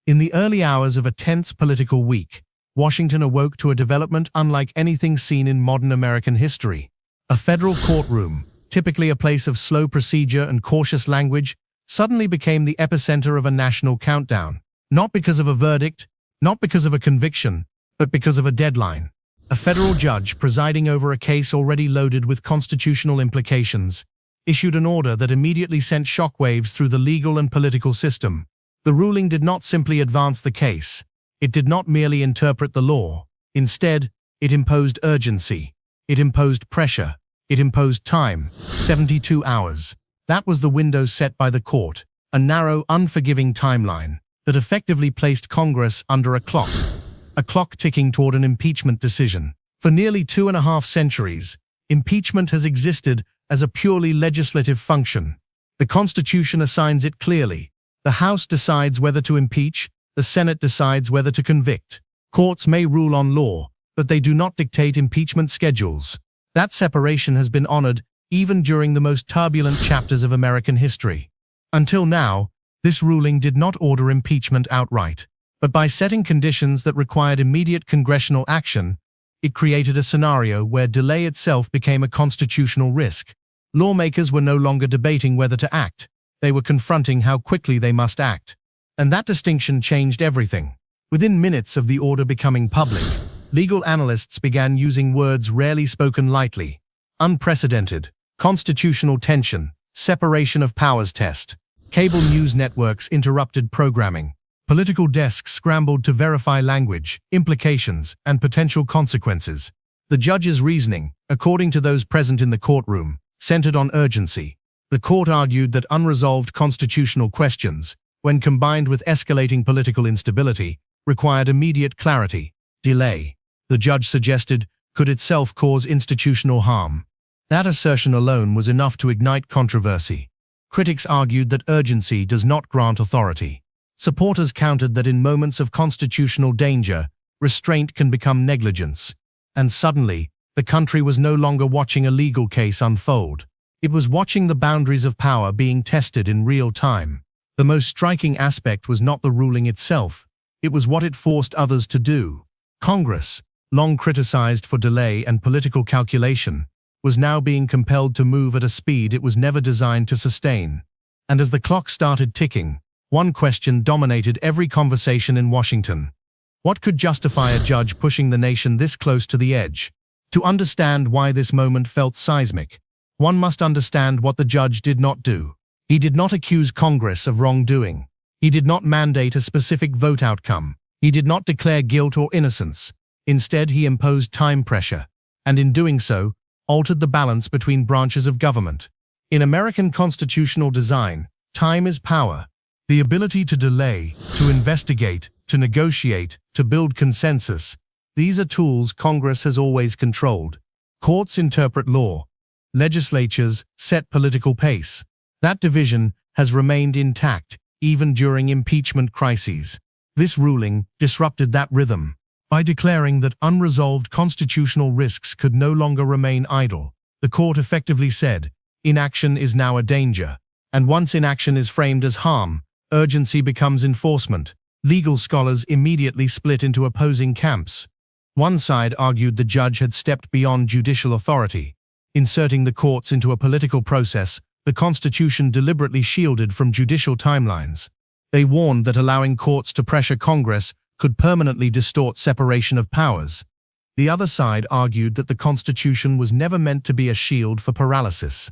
In the early hours of a tense political week, Washington awoke to a development unlike anything seen in modern American history. A federal courtroom, typically a place of slow procedure and cautious language, suddenly became the epicenter of a national countdown. Not because of a verdict, not because of a conviction, but because of a deadline. A federal judge presiding over a case already loaded with constitutional implications issued an order that immediately sent shockwaves through the legal and political system. The ruling did not simply advance the case. It did not merely interpret the law. Instead, it imposed urgency. It imposed pressure. It imposed time. 72 hours. That was the window set by the court, a narrow, unforgiving timeline that effectively placed Congress under a clock ticking toward an impeachment decision. For nearly 2.5 centuries, impeachment has existed as a purely legislative function. The Constitution assigns it clearly. The House decides whether to impeach, the Senate decides whether to convict. Courts may rule on law, but they do not dictate impeachment schedules. That separation has been honored even during the most turbulent chapters of American history. Until now, this ruling did not order impeachment outright, but by setting conditions that required immediate congressional action, it created a scenario where delay itself became a constitutional risk. Lawmakers were no longer debating whether to act. They were confronting how quickly they must act. And that distinction changed everything. Within minutes of the order becoming public, legal analysts began using words rarely spoken lightly. Unprecedented, constitutional tension, separation of powers test. Cable news networks interrupted programming. Political desks scrambled to verify language, implications, and potential consequences. The judge's reasoning, according to those present in the courtroom, centered on urgency. The court argued that unresolved constitutional questions, when combined with escalating political instability, required immediate clarity. Delay, the judge suggested, could itself cause institutional harm. That assertion alone was enough to ignite controversy. Critics argued that urgency does not grant authority. Supporters countered that in moments of constitutional danger, restraint can become negligence. And suddenly, the country was no longer watching a legal case unfold. It was watching the boundaries of power being tested in real time. The most striking aspect was not the ruling itself. It was what it forced others to do. Congress, long criticized for delay and political calculation, was now being compelled to move at a speed it was never designed to sustain. And as the clock started ticking, one question dominated every conversation in Washington. What could justify a judge pushing the nation this close to the edge? To understand why this moment felt seismic, one must understand what the judge did not do. He did not accuse Congress of wrongdoing. He did not mandate a specific vote outcome. He did not declare guilt or innocence. Instead, he imposed time pressure, and in doing so, altered the balance between branches of government. In American constitutional design, time is power. The ability to delay, to investigate, to negotiate, to build consensus. These are tools Congress has always controlled. Courts interpret law. Legislatures set political pace. That division has remained intact, even during impeachment crises. This ruling disrupted that rhythm. By declaring that unresolved constitutional risks could no longer remain idle, the court effectively said, inaction is now a danger. And once inaction is framed as harm, urgency becomes enforcement. Legal scholars immediately split into opposing camps. One side argued the judge had stepped beyond judicial authority. Inserting the courts into a political process, the Constitution deliberately shielded from judicial timelines. They warned that allowing courts to pressure Congress could permanently distort separation of powers. The other side argued that the Constitution was never meant to be a shield for paralysis.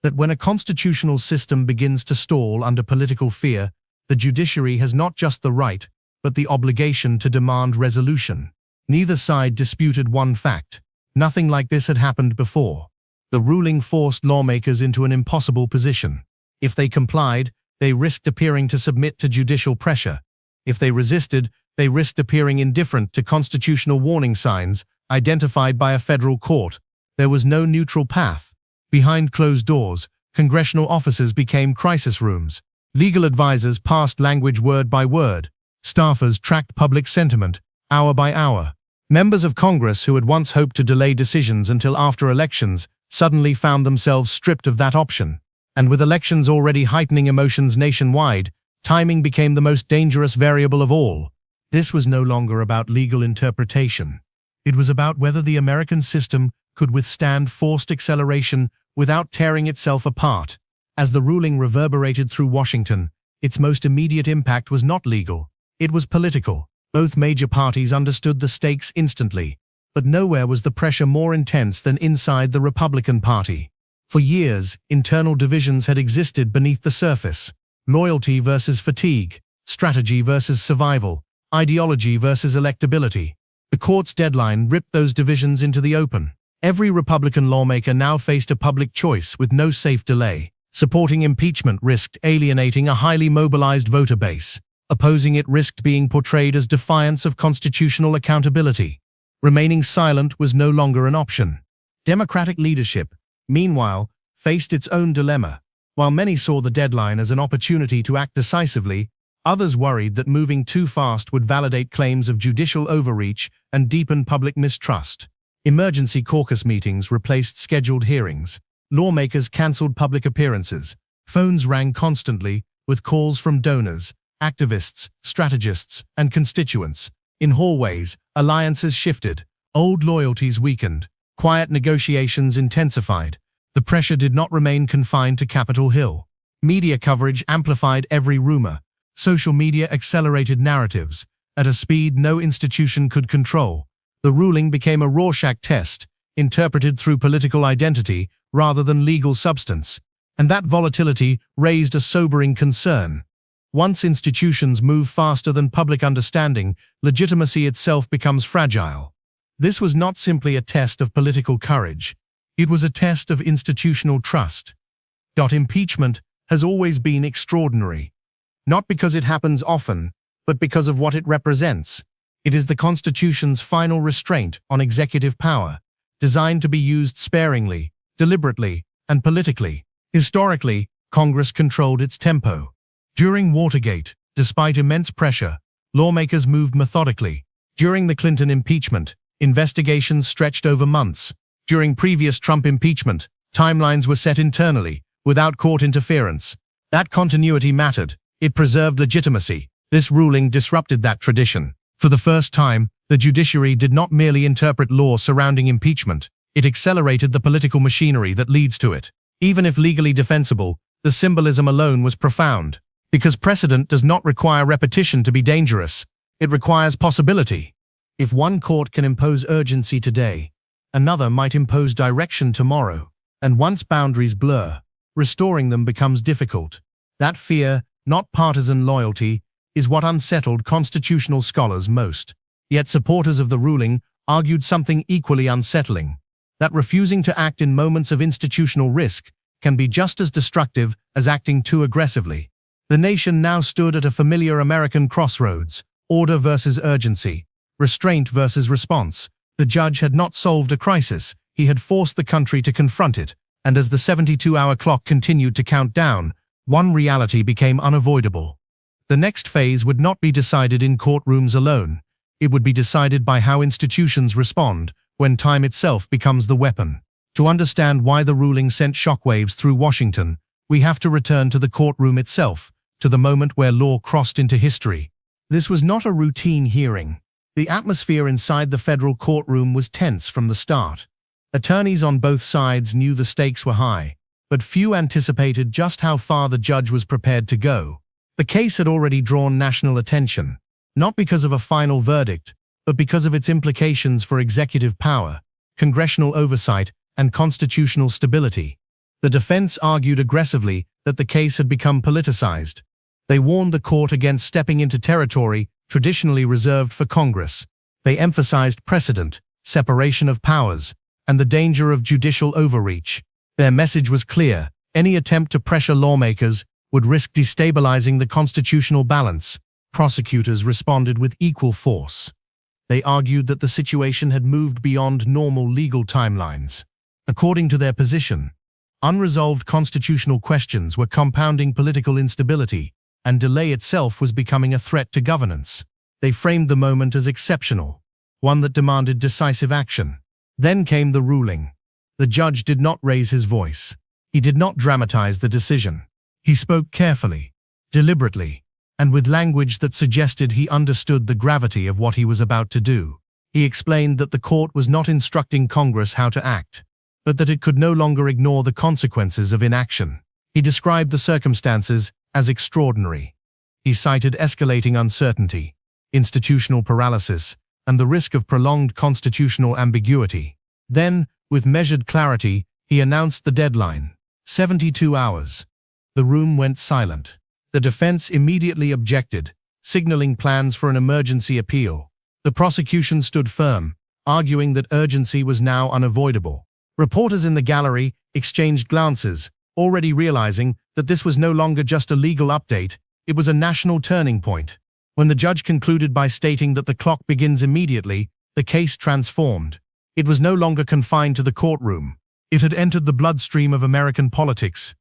That when a constitutional system begins to stall under political fear, the judiciary has not just the right, but the obligation to demand resolution. Neither side disputed one fact. Nothing like this had happened before. The ruling forced lawmakers into an impossible position. If they complied, they risked appearing to submit to judicial pressure. If they resisted, they risked appearing indifferent to constitutional warning signs identified by a federal court. There was no neutral path. Behind closed doors, congressional offices became crisis rooms. Legal advisors passed language word by word. Staffers tracked public sentiment, hour by hour. Members of Congress who had once hoped to delay decisions until after elections suddenly found themselves stripped of that option. And with elections already heightening emotions nationwide, Timing became the most dangerous variable of all. This was no longer about legal interpretation. It was about whether the American system could withstand forced acceleration without tearing itself apart. As the ruling reverberated through Washington, its most immediate impact was not legal. It was political. Both major parties understood the stakes instantly, but nowhere was the pressure more intense than inside the Republican Party. For years, internal divisions had existed beneath the surface. Loyalty versus fatigue, strategy versus survival, ideology versus electability. The court's deadline ripped those divisions into the open. Every Republican lawmaker now faced a public choice with no safe delay. Supporting impeachment risked alienating a highly mobilized voter base. Opposing it risked being portrayed as defiance of constitutional accountability. Remaining silent was no longer an option. Democratic leadership, meanwhile, faced its own dilemma. While many saw the deadline as an opportunity to act decisively, others worried that moving too fast would validate claims of judicial overreach and deepen public mistrust. Emergency caucus meetings replaced scheduled hearings. Lawmakers canceled public appearances. Phones rang constantly, with calls from donors, activists, strategists, and constituents. In hallways, alliances shifted. Old loyalties weakened. Quiet negotiations intensified. The pressure did not remain confined to Capitol Hill. Media coverage amplified every rumor. Social media accelerated narratives at a speed no institution could control. The ruling became a Rorschach test, interpreted through political identity rather than legal substance, and that volatility raised a sobering concern. Once institutions move faster than public understanding, legitimacy itself becomes fragile. This was not simply a test of political courage. It was a test of institutional trust. Impeachment has always been extraordinary. Not because it happens often, but because of what it represents. It is the Constitution's final restraint on executive power, designed to be used sparingly, deliberately, and politically. Historically, Congress controlled its tempo. During Watergate, despite immense pressure, lawmakers moved methodically. During the Clinton impeachment, investigations stretched over months. During previous Trump impeachment, timelines were set internally, without court interference. That continuity mattered. It preserved legitimacy. This ruling disrupted that tradition. For the first time, the judiciary did not merely interpret law surrounding impeachment. It accelerated the political machinery that leads to it. Even if legally defensible, the symbolism alone was profound. Because precedent does not require repetition to be dangerous. It requires possibility. If one court can impose urgency today, another might impose direction tomorrow. And once boundaries blur, restoring them becomes difficult. That fear, not partisan loyalty, is what unsettled constitutional scholars most. Yet supporters of the ruling argued something equally unsettling, that refusing to act in moments of institutional risk can be just as destructive as acting too aggressively. The nation now stood at a familiar American crossroads, order versus urgency, restraint versus response. The judge had not solved a crisis, he had forced the country to confront it, and as the 72-hour clock continued to count down, one reality became unavoidable. The next phase would not be decided in courtrooms alone. It would be decided by how institutions respond when time itself becomes the weapon. To understand why the ruling sent shockwaves through Washington, we have to return to the courtroom itself, to the moment where law crossed into history. This was not a routine hearing. The atmosphere inside the federal courtroom was tense from the start. Attorneys on both sides knew the stakes were high, but few anticipated just how far the judge was prepared to go. The case had already drawn national attention, not because of a final verdict, but because of its implications for executive power, congressional oversight, and constitutional stability. The defense argued aggressively that the case had become politicized. They warned the court against stepping into territory traditionally reserved for Congress. They emphasized precedent, separation of powers, and the danger of judicial overreach. Their message was clear: any attempt to pressure lawmakers would risk destabilizing the constitutional balance. Prosecutors responded with equal force. They argued that the situation had moved beyond normal legal timelines. According to their position, unresolved constitutional questions were compounding political instability, and delay itself was becoming a threat to governance. They framed the moment as exceptional, one that demanded decisive action. Then came the ruling. The judge did not raise his voice. He did not dramatize the decision. He spoke carefully, deliberately. and with language that suggested he understood the gravity of what he was about to do. He explained that the court was not instructing Congress how to act, but that it could no longer ignore the consequences of inaction. He described the circumstances as extraordinary. He cited escalating uncertainty, institutional paralysis, and the risk of prolonged constitutional ambiguity. Then, with measured clarity, he announced the deadline: 72 hours. The room went silent. The defense immediately objected, signaling plans for an emergency appeal. The prosecution stood firm, arguing that urgency was now unavoidable. Reporters in the gallery exchanged glances, already realizing that this was no longer just a legal update, it was a national turning point. When the judge concluded by stating that the clock begins immediately, the case transformed. It was no longer confined to the courtroom. It had entered the bloodstream of American politics.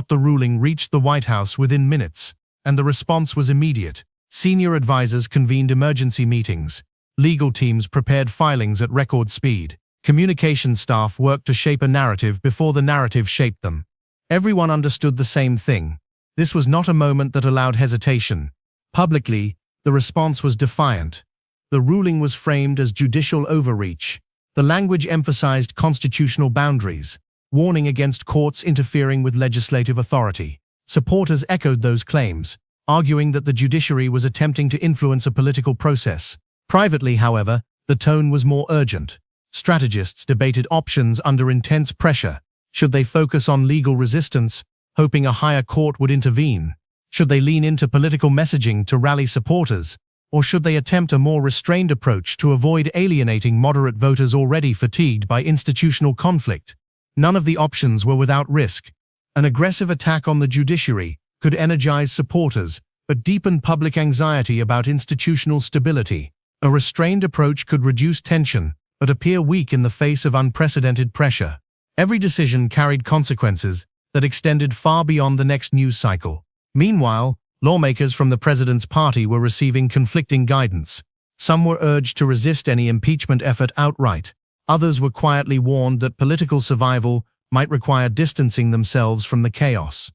The ruling reached the White House within minutes, and the response was immediate. Senior advisors convened emergency meetings. Legal teams prepared filings at record speed. Communications staff worked to shape a narrative before the narrative shaped them. Everyone understood the same thing. This was not a moment that allowed hesitation. Publicly, the response was defiant. The ruling was framed as judicial overreach. The language emphasized constitutional boundaries, warning against courts interfering with legislative authority. Supporters echoed those claims, arguing that the judiciary was attempting to influence a political process. Privately, however, the tone was more urgent. Strategists debated options under intense pressure. Should they focus on legal resistance, hoping a higher court would intervene? Should they lean into political messaging to rally supporters? Or should they attempt a more restrained approach to avoid alienating moderate voters already fatigued by institutional conflict? None of the options were without risk. An aggressive attack on the judiciary could energize supporters, but deepen public anxiety about institutional stability. A restrained approach could reduce tension, but appear weak in the face of unprecedented pressure. Every decision carried consequences that extended far beyond the next news cycle. Meanwhile, lawmakers from the president's party were receiving conflicting guidance. Some were urged to resist any impeachment effort outright. Others were quietly warned that political survival might require distancing themselves from the chaos.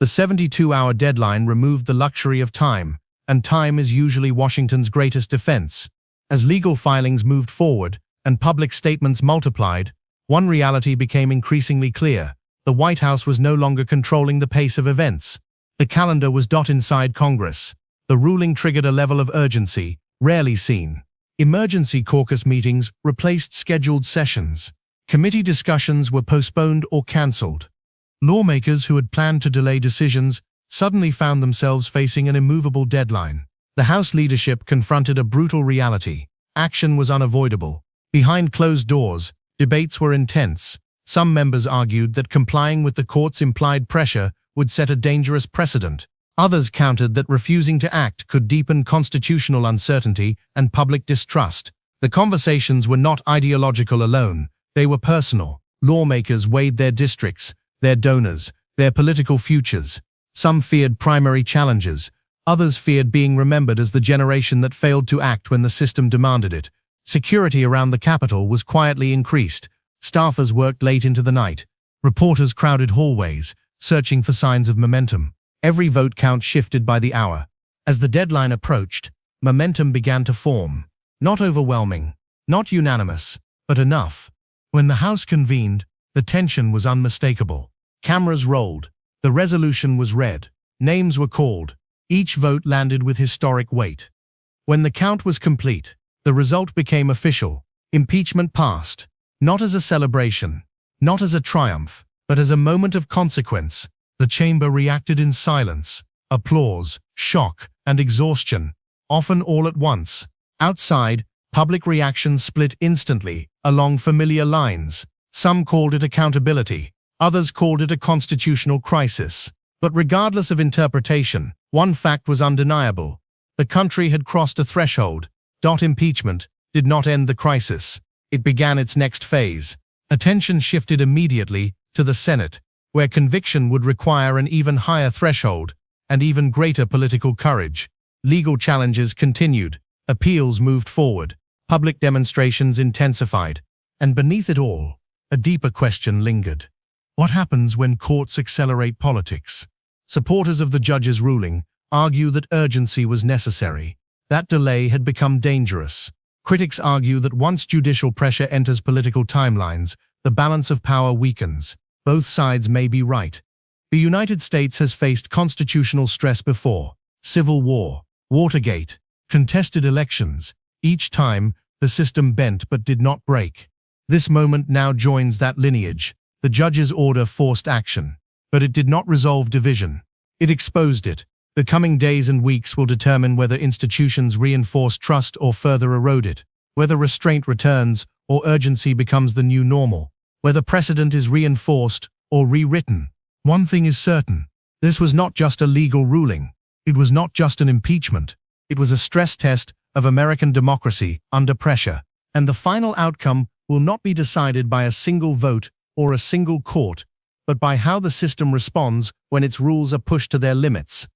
The 72-hour deadline removed the luxury of time, and time is usually Washington's greatest defense. As legal filings moved forward and public statements multiplied, one reality became increasingly clear: the White House was no longer controlling the pace of events. The calendar was inside Congress. The ruling triggered a level of urgency rarely seen. Emergency caucus meetings replaced scheduled sessions. Committee discussions were postponed or cancelled. Lawmakers who had planned to delay decisions suddenly found themselves facing an immovable deadline. The House leadership confronted a brutal reality. Action was unavoidable. Behind closed doors, debates were intense. Some members argued that complying with the court's implied pressure would set a dangerous precedent. Others countered that refusing to act could deepen constitutional uncertainty and public distrust. The conversations were not ideological alone, they were personal. Lawmakers weighed their districts, their donors, their political futures. Some feared primary challenges. Others feared being remembered as the generation that failed to act when the system demanded it. Security around the Capitol was quietly increased. Staffers worked late into the night. Reporters crowded hallways, searching for signs of momentum. Every vote count shifted by the hour. As the deadline approached, momentum began to form. Not overwhelming, not unanimous, but enough. When the House convened, the tension was unmistakable. Cameras rolled. The resolution was read. Names were called. Each vote landed with historic weight. When the count was complete, the result became official. Impeachment passed. Not as a celebration, not as a triumph, but as a moment of consequence. The chamber reacted in silence, applause, shock, and exhaustion, often all at once. Outside, public reactions split instantly, along familiar lines. Some called it accountability, others called it a constitutional crisis. But regardless of interpretation, one fact was undeniable. The country had crossed a threshold. Impeachment did not end the crisis. It began its next phase. Attention shifted immediately to the Senate, where conviction would require an even higher threshold and even greater political courage. Legal challenges continued, appeals moved forward, public demonstrations intensified, and beneath it all, a deeper question lingered. What happens when courts accelerate politics? Supporters of the judge's ruling argue that urgency was necessary. That delay had become dangerous. Critics argue that once judicial pressure enters political timelines, the balance of power weakens. Both sides may be right. The United States has faced constitutional stress before: Civil War, Watergate, contested elections. Each time, the system bent but did not break. This moment now joins that lineage. The judge's order forced action, but it did not resolve division. It exposed it. The coming days and weeks will determine whether institutions reinforce trust or further erode it, whether restraint returns or urgency becomes the new normal, whether precedent is reinforced or rewritten. One thing is certain: this was not just a legal ruling. It was not just an impeachment. It was a stress test of American democracy under pressure. And the final outcome will not be decided by a single vote or a single court, but by how the system responds when its rules are pushed to their limits.